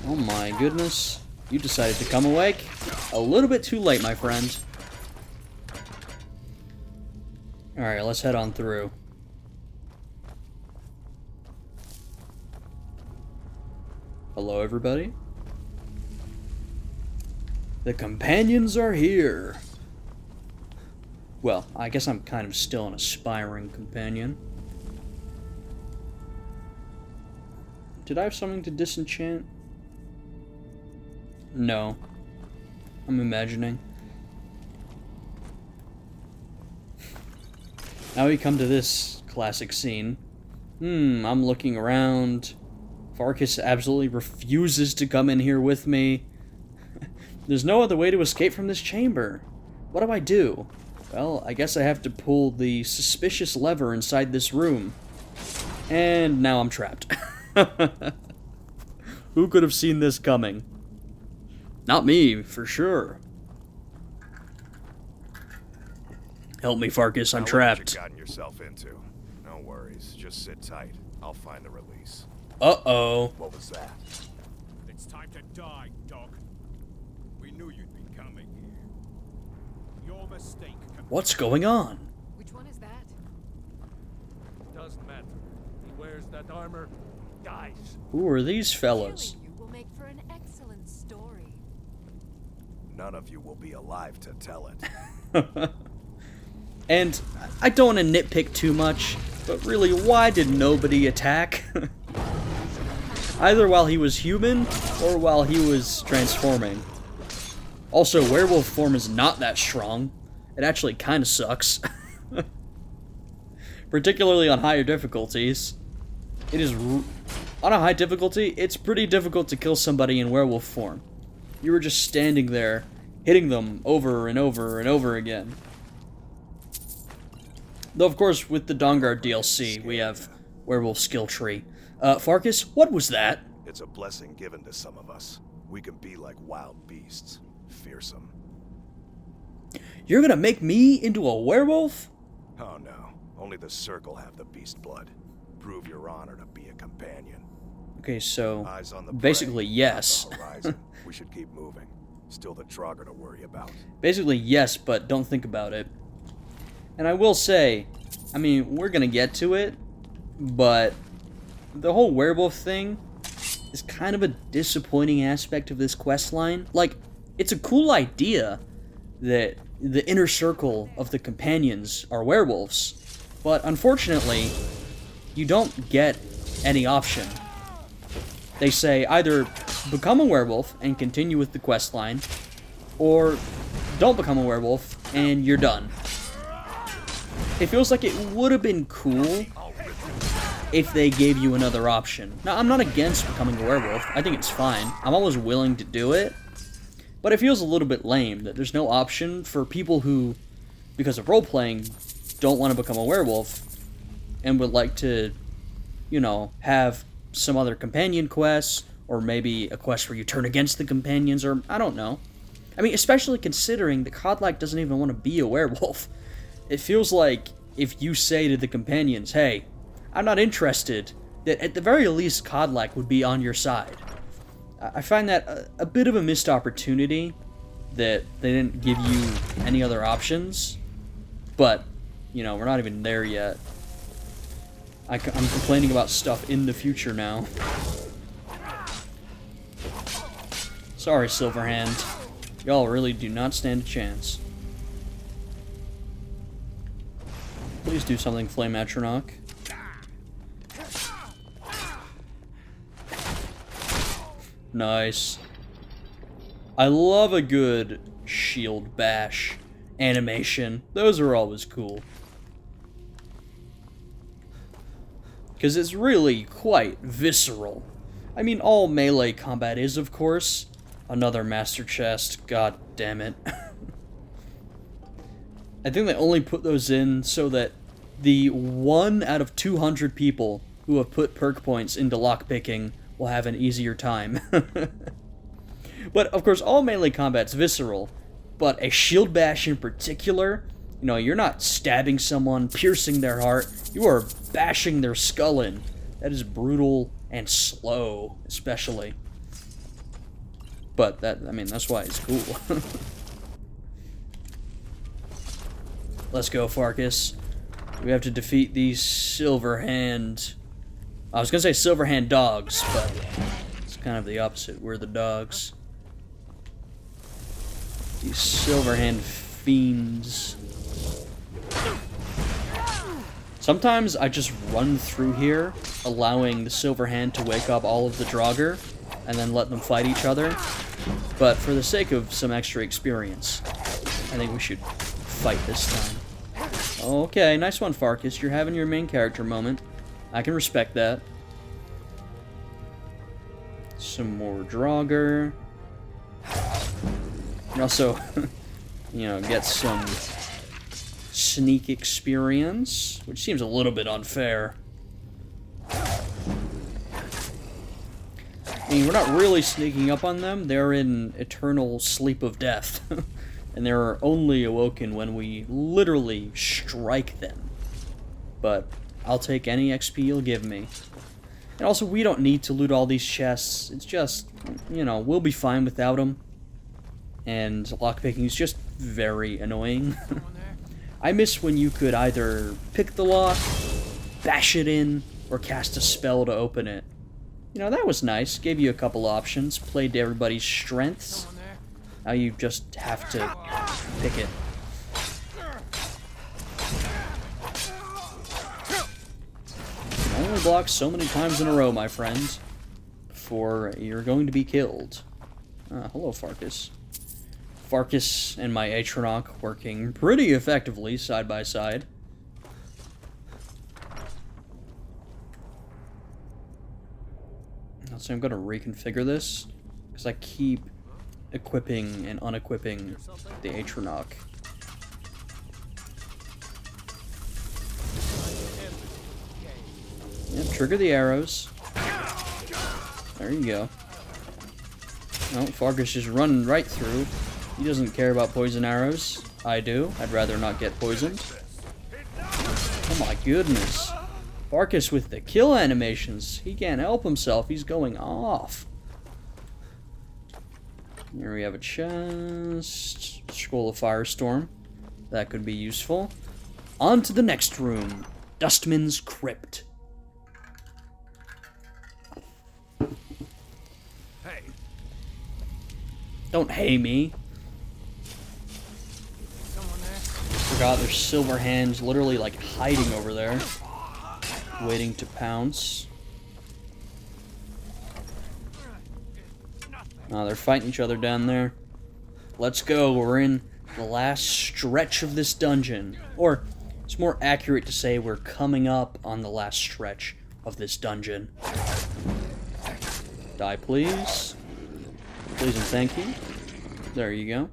Oh my goodness. You decided to come awake? A little bit too late, my friend. Alright, let's head on through. Hello, everybody. The companions are here. Well, I guess I'm kind of still an aspiring companion. Did I have something to disenchant? No. I'm imagining. Now we come to this classic scene. I'm looking around. Farkas absolutely refuses to come in here with me. There's no other way to escape from this chamber. What do I do? Well, I guess I have to pull the suspicious lever inside this room. And now I'm trapped. Who could have seen this coming? Not me, for sure. Help me, Farkas, I'm Now, trapped. What have you gotten yourself into? No worries. Just sit tight. I'll find the release. Uh-oh. What was that? It's time to die, dog. We knew you'd be coming here. Your mistake. What's going on? Which one is that? Doesn't matter. He wears that armor, dies. Who are these fellas? Killing you will make for an excellent story. None of you will be alive to tell it. And I don't want to nitpick too much, but really, why did nobody attack? Either while he was human, or while he was transforming. Also, werewolf form is not that strong. It actually kind of sucks. Particularly on higher difficulties. It is... on a high difficulty, it's pretty difficult to kill somebody in werewolf form. You were just standing there, hitting them over and over and over again. Though, of course, with the Dawnguard DLC, we have werewolf skill tree. Farkas, what was that? It's a blessing given to some of us. We can be like wild beasts. Fearsome. You're gonna make me into a werewolf? Oh no. Only the Circle have the beast blood. Prove your honor to be a companion. Okay, so Eyes on the basically prey, yes. not the horizon. We should keep moving. Still the Draugr to worry about. Basically yes, but don't think about it. And I will say, I mean, we're gonna get to it, but the whole werewolf thing is kind of a disappointing aspect of this quest line. Like, it's a cool idea that the inner circle of the companions are werewolves, but unfortunately, you don't get any option. They say either become a werewolf and continue with the quest line, or don't become a werewolf and you're done. It feels like it would have been cool if they gave you another option. Now, I'm not against becoming a werewolf. I think it's fine. I'm always willing to do it. But it feels a little bit lame that there's no option for people who, because of role-playing, don't want to become a werewolf and would like to, you know, have some other companion quests, or maybe a quest where you turn against the companions, or I don't know. I mean, especially considering the Godlike doesn't even want to be a werewolf. It feels like if you say to the companions, hey, I'm not interested, that at the very least Godlike would be on your side. I find that a bit of a missed opportunity that they didn't give you any other options. But, you know, we're not even there yet. I'm complaining about stuff in the future now. Sorry, Silverhand. Y'all really do not stand a chance. Please do something, Flame Atronach. Nice. I love a good shield bash animation. Those are always cool. Because it's really quite visceral. I mean, all melee combat is, of course. Another master chest, god damn it. I think they only put those in so that the 1 out of 200 people who have put perk points into lockpicking will have an easier time. But, of course, all melee combat's visceral, but a shield bash in particular, you know, you're not stabbing someone, piercing their heart, you are bashing their skull in. That is brutal and slow, especially. But, that, I mean, that's why it's cool. Let's go, Farkas. We have to defeat these Silverhand... I was gonna say Silverhand dogs, but it's kind of the opposite. We're the dogs. These Silverhand fiends. Sometimes I just run through here, allowing the Silverhand to wake up all of the Draugr, and then let them fight each other. But for the sake of some extra experience, I think we should fight this time. Okay, nice one, Farkas. You're having your main character moment. I can respect that. Some more Draugr. And also, you know, get some sneak experience, which seems a little bit unfair. I mean, we're not really sneaking up on them. They're in eternal sleep of death. and they're only awoken when we literally strike them. But I'll take any XP you'll give me. And also, we don't need to loot all these chests. It's just, you know, we'll be fine without them. And lockpicking is just very annoying. I miss when you could either pick the lock, bash it in, or cast a spell to open it. You know, that was nice. Gave you a couple options. Played to everybody's strengths. Now you just have to pick it. You only block so many times in a row, my friend, before you're going to be killed. Ah, hello, Farkas. Farkas and my Atronach working pretty effectively side by side. So I'm going to reconfigure this, because I keep equipping and unequipping the Atronach. Yep, trigger the arrows. There you go. Oh, Farkas just running right through. He doesn't care about poison arrows. I do. I'd rather not get poisoned. Oh my goodness. Farkas with the kill animations. He can't help himself. He's going off. Here we have a chest. Scroll of Firestorm. That could be useful. On to the next room. Dustman's Crypt. Hey. Don't hey me. Forgot there's silver hands literally like hiding over there. Waiting to pounce. Oh, they're fighting each other down there. Let's go. We're in the last stretch of this dungeon. Or, it's more accurate to say we're coming up on the last stretch of this dungeon. Die, please. Please and thank you. There you go.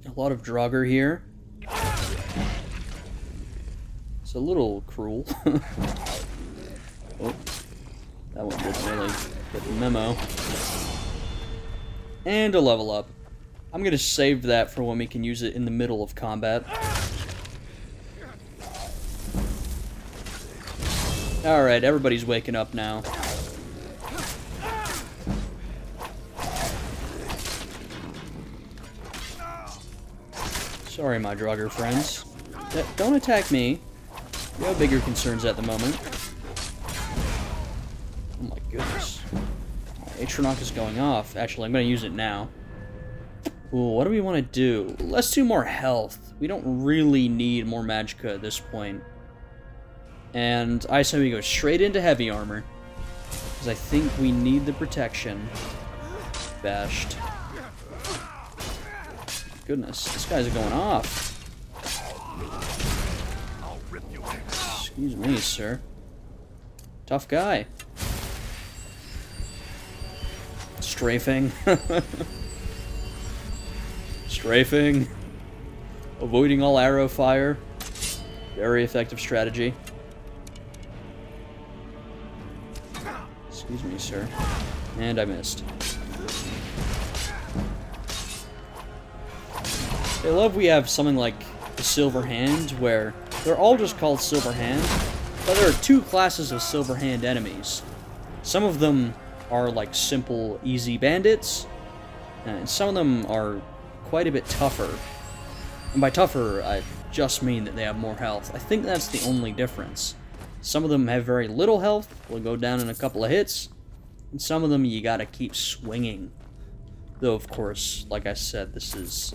A lot of Draugr here. It's a little cruel. Oh, that one didn't really get the memo. And a level up. I'm gonna save that for when we can use it in the middle of combat. Alright, everybody's waking up now. Sorry, my Draugr friends. Don't attack me. You have bigger concerns at the moment. Oh my goodness. Atronach is going off. Actually, I'm going to use it now. Ooh, what do we want to do? Let's do more health. We don't really need more magicka at this point. And I say we go straight into heavy armor. Because I think we need the protection. Bashed. Goodness, this guy's going off. Excuse me, sir. Tough guy. Strafing. Strafing. Avoiding all arrow fire. Very effective strategy. Excuse me, sir. And I missed. I love we have something like the Silver Hand, where they're all just called Silver Hand, but there are two classes of Silver Hand enemies. Some of them are like simple, easy bandits, and some of them are quite a bit tougher. And by tougher, I just mean that they have more health. I think that's the only difference. Some of them have very little health, will go down in a couple of hits, and some of them you gotta keep swinging. Though, of course, like I said, this is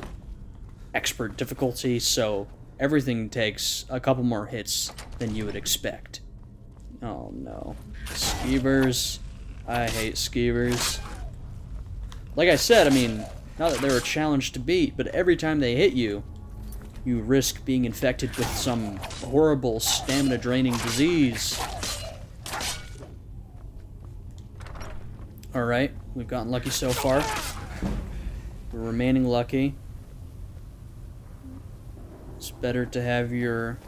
expert difficulty, so everything takes a couple more hits than you would expect. Oh no. Skeevers. I hate skeevers. Like I said, I mean, not that they're a challenge to beat, but every time they hit you, you risk being infected with some horrible stamina-draining disease. Alright, we've gotten lucky so far. We're remaining lucky. It's better to have your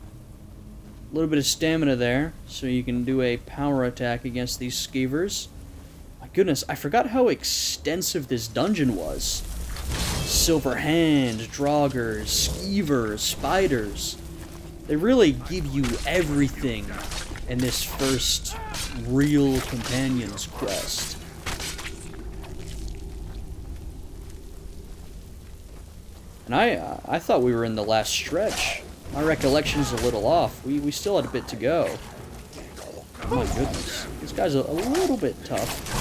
little bit of stamina there, so you can do a power attack against these skeevers. My goodness, I forgot how extensive this dungeon was. Silver Hand, Draugrs, Skeevers, Spiders. They really give you everything in this first real Companion's quest. And I thought we were in the last stretch. My recollection's a little off. We still had a bit to go. Oh my goodness. This guy's a little bit tough.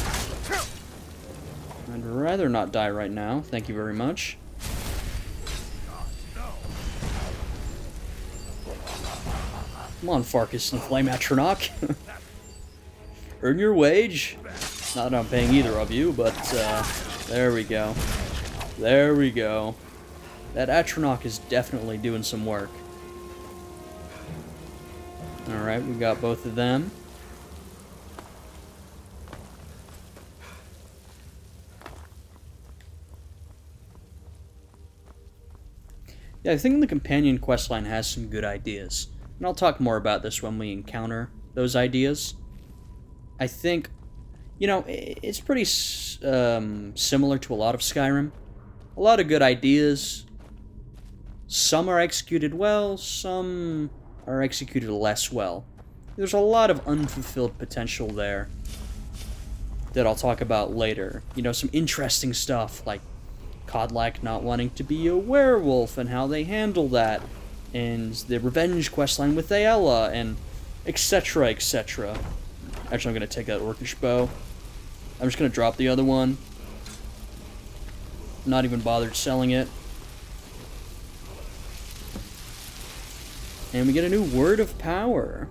I'd rather not die right now. Thank you very much. Come on, Farkas and Flame Atronach. Earn your wage. Not that I'm paying either of you, but there we go. There we go. That Atronach is definitely doing some work. Alright, we got both of them. Yeah, I think the companion questline has some good ideas. And I'll talk more about this when we encounter those ideas. I think, you know, it's pretty similar to a lot of Skyrim. A lot of good ideas. Some are executed well, some are executed less well. There's a lot of unfulfilled potential there that I'll talk about later. You know, some interesting stuff like Kodlak not wanting to be a werewolf and how they handle that, and the revenge questline with Aella, and etc, etc. Actually, I'm going to take that Orcish bow. I'm just going to drop the other one. Not even bothered selling it. And we get a new Word of Power.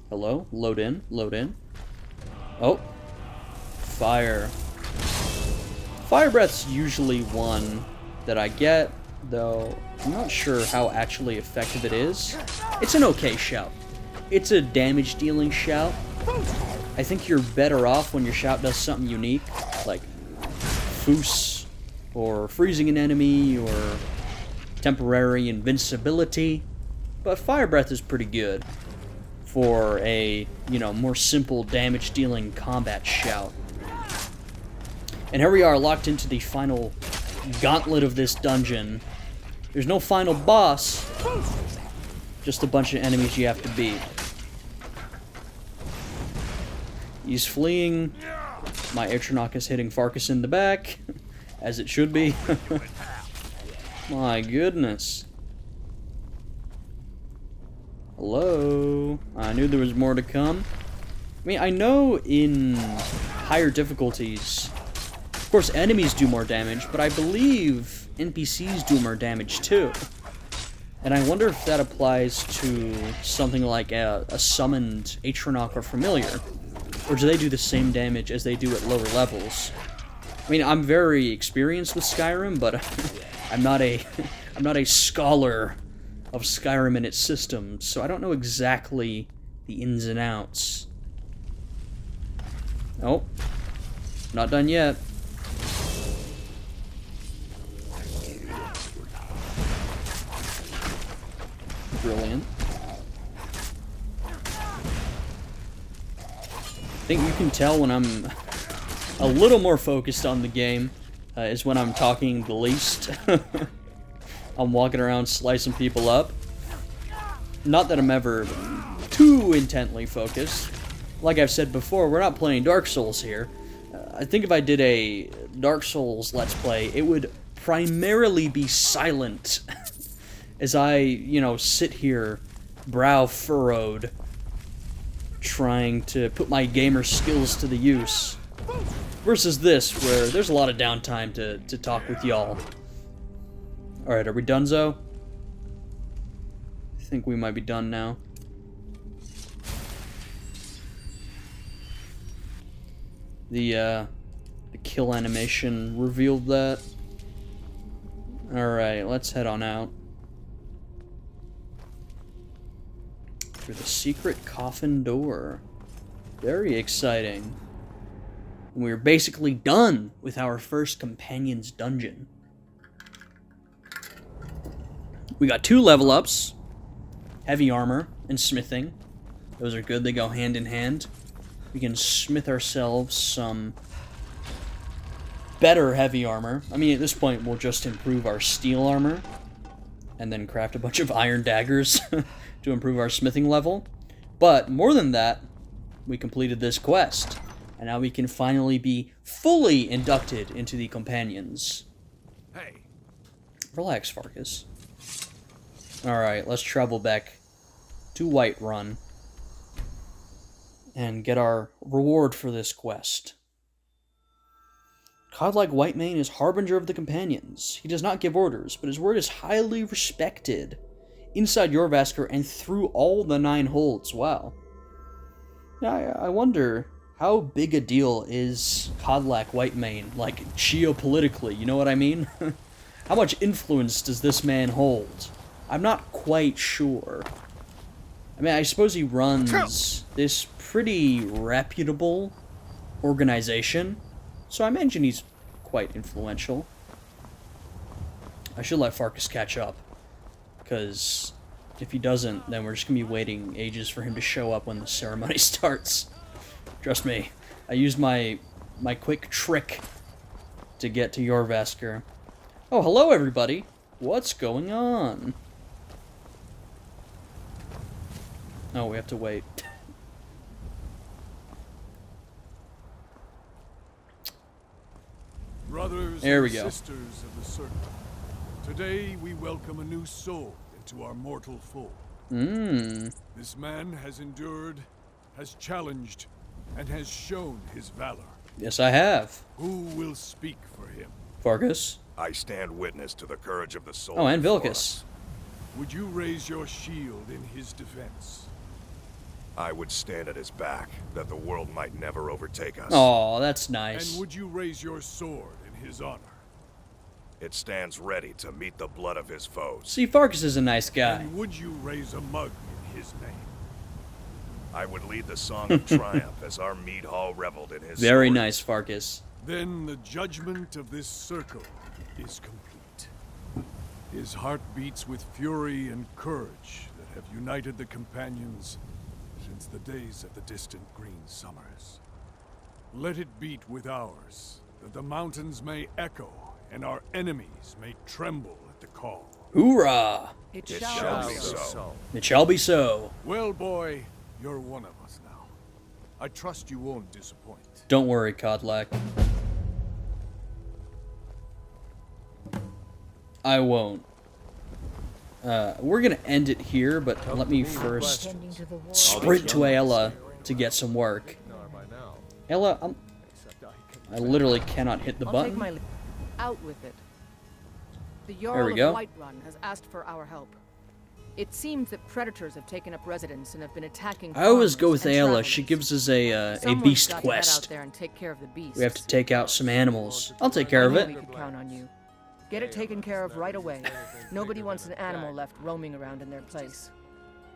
Hello? Load in. Load in. Oh. Fire. Fire Breath's usually one that I get, though I'm not sure how actually effective it is. It's an okay shout. It's a damage-dealing shout. I think you're better off when your shout does something unique, like Foos, or freezing an enemy, or temporary invincibility. But Fire Breath is pretty good for a, you know, more simple damage-dealing combat shout. And here we are, locked into the final gauntlet of this dungeon. There's no final boss, just a bunch of enemies you have to beat. He's fleeing. My Atronach is hitting Farkas in the back, as it should be. My goodness. Hello? I knew there was more to come. I mean, I know in higher difficulties, of course, enemies do more damage, but I believe NPCs do more damage too. And I wonder if that applies to something like a summoned Atronach or Familiar. Or do they do the same damage as they do at lower levels? I mean, I'm very experienced with Skyrim, but I'm not a scholar of Skyrim and its systems, so I don't know exactly the ins and outs. Oh, not done yet. Brilliant. I think you can tell when I'm a little more focused on the game is when I'm talking the least. I'm walking around slicing people up. Not that I'm ever too intently focused. Like I've said before, we're not playing Dark Souls here. I think if I did a Dark Souls Let's Play, it would primarily be silent. As I, you know, sit here, brow furrowed, trying to put my gamer skills to the use. Versus this, where there's a lot of downtime to talk with y'all. Alright, are we donezo? I think we might be done now. The kill animation revealed that. Alright, let's head on out. Through the secret coffin door. Very exciting. And we're basically done with our first companion's dungeon. We got 2 level ups, heavy armor and smithing. Those are good. They go hand in hand. We can smith ourselves some better heavy armor. I mean, at this point, we'll just improve our steel armor and then craft a bunch of iron daggers to improve our smithing level. But more than that, we completed this quest, and now we can finally be fully inducted into the companions. Hey. Relax, Farkas. Alright, let's travel back to Whiterun and get our reward for this quest. Godlike Whitemane is harbinger of the companions. He does not give orders, but his word is highly respected. Inside Jorrvaskr and through all the 9 holds. Wow. Yeah, I wonder, how big a deal is Godlike Whitemane, like, geopolitically, you know what I mean? How much influence does this man hold? I'm not quite sure. I mean, I suppose he runs this pretty reputable organization, so I imagine he's quite influential. I should let Farkas catch up, because if he doesn't, then we're just going to be waiting ages for him to show up when the ceremony starts. Trust me, I used my quick trick to get to Jorrvaskr. Oh, hello everybody! What's going on? Oh, we have to wait. Brothers there we and go. sisters of the circle, today we welcome a new soul into our mortal fold. This man has endured, has challenged, and has shown his valor. Yes, I have. Who will speak for him? Farkas. I stand witness to the courage of the soul. Oh, and before Vilkas. us. Would you raise your shield in his defense? I would stand at his back, that the world might never overtake us. Oh, that's nice. And would you raise your sword in his honor? It stands ready to meet the blood of his foes. See, Farkas is a nice guy. And would you raise a mug in his name? I would lead the song of triumph as our mead hall reveled in his Very story. nice, Farkas. Then the judgment of this circle is complete. His heart beats with fury and courage that have united the companions since the days of the distant green summers. Let it beat with ours, that the mountains may echo and our enemies may tremble at the call. Hoorah! It It shall shall be be so. so. It shall be so. Well, boy, you're one of us now. I trust you won't disappoint. Don't worry, Kodlak. I won't. We're gonna end it here, but let me first sprint to Ayla to get some work. Ayla, I literally cannot hit the I'll button. take my out with it. The There Jarl we of go. Whiterun has asked for our help. It seems that predators have taken up residence and have been attacking. I always go with farmers and Ayla. travelers. She gives us a Someone's beast got to head quest. out there and take care of the beasts. We have to take out some animals. I'll take care of I it. knew we could count on you. Get it taken care of right away. Nobody wants an animal left roaming around in their place.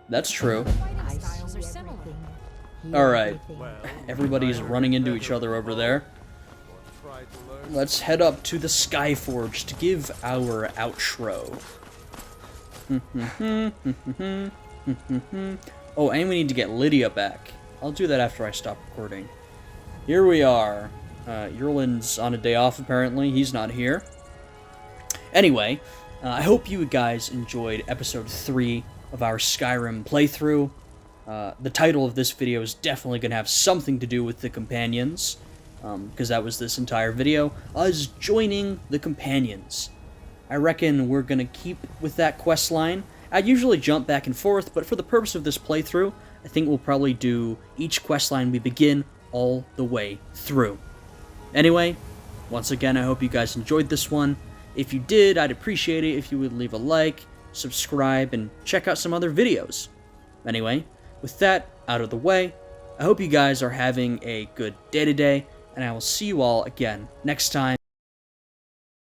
That's true. Fighting styles are similar. Alright. Everybody's running into each other over there. Let's head up to the Skyforge to give our outro. Oh, and we need to get Lydia back. I'll do that after I stop recording. Here we are. Yerlin's on a day off, apparently. He's not here. Anyway, I hope you guys enjoyed episode 3 of our Skyrim playthrough. The title of this video is definitely going to have something to do with the companions, because that was this entire video, us joining the companions. I reckon we're going to keep with that quest line. I usually jump back and forth, but for the purpose of this playthrough, I think we'll probably do each quest line we begin all the way through. Anyway, once again, I hope you guys enjoyed this one. If you did, I'd appreciate it if you would leave a like, subscribe, and check out some other videos. Anyway, with that out of the way, I hope you guys are having a good day today, and I will see you all again next time.